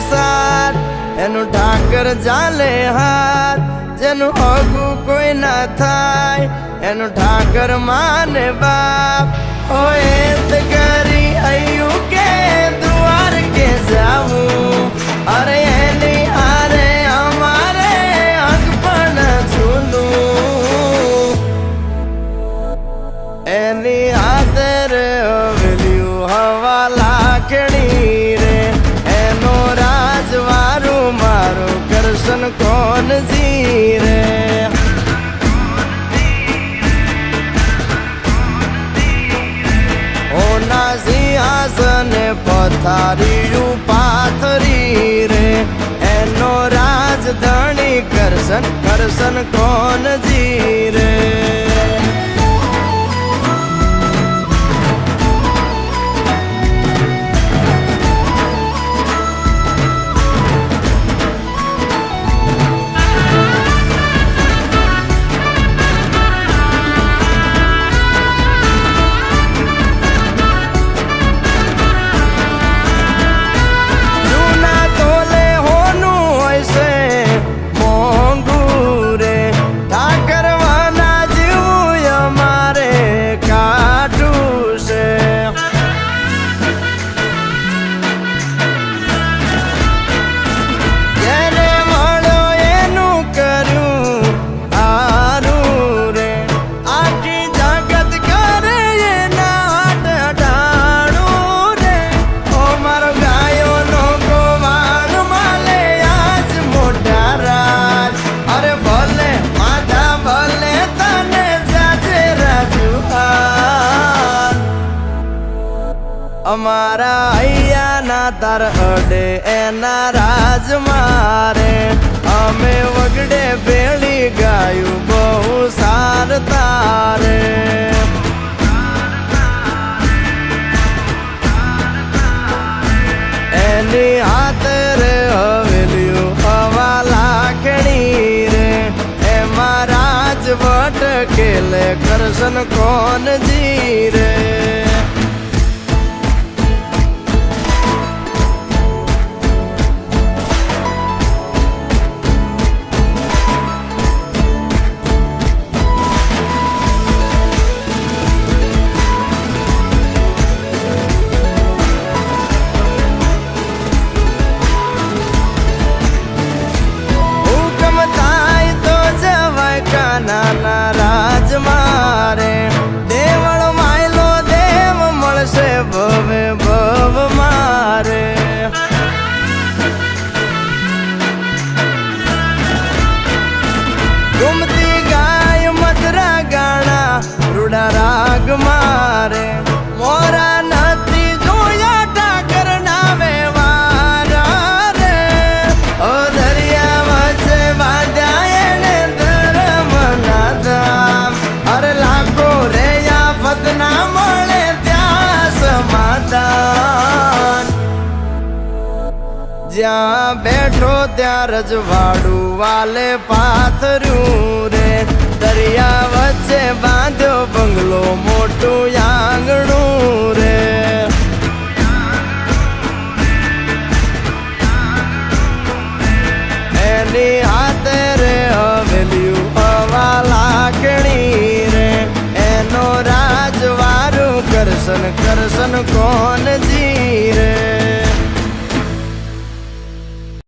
સાથ એનું ઠાકર ચાલે હાથ જેનું હગું કોઈ ના થાય એનું ઠાકર માને બાપ હોય કરી આયું કે દ્વાર કે જાવું અરે એની હારે અમારે હક પણ છૂલું એની આદર વેલ્યું હવા લાખણી રે એનો રાજવારું મારું કરશન કોણ જી રે ઓના સિંહાસને પથારીયું પાથરી રે એનો રાજધણી કરશન કરશન કોણ જી રે અમારા અહીંયા ના તાર અડે એના રાજ મારે અમે વગડે ભેળી ગાયું બહુ સાર તારે એની હાથ રે હવેલ્યું હવા લાખણી રે એમાં રાજવટ કેલે કરશન કોણ જી રે નાના રાજ મારે દેવળ માયલો દેવ મળશે ભવે ભવ મારે ગુમતી ગાય મધરા ગાણા રૂડા રાગ મારે મોરા નથી જોયા ઠાકર ના વ્યવહાર રે ઓ દરિયા વચ્ચે બાંધ્યા એને અરે લાખો રે આફત ના મળે ત્યાં સમાધાન જ્યાં બેઠો ત્યાં રજવાડું વાલે પાથર્યું રે દરિયા વચ્ચે બાંધ્યો બંગલો મોટું આંગણું રે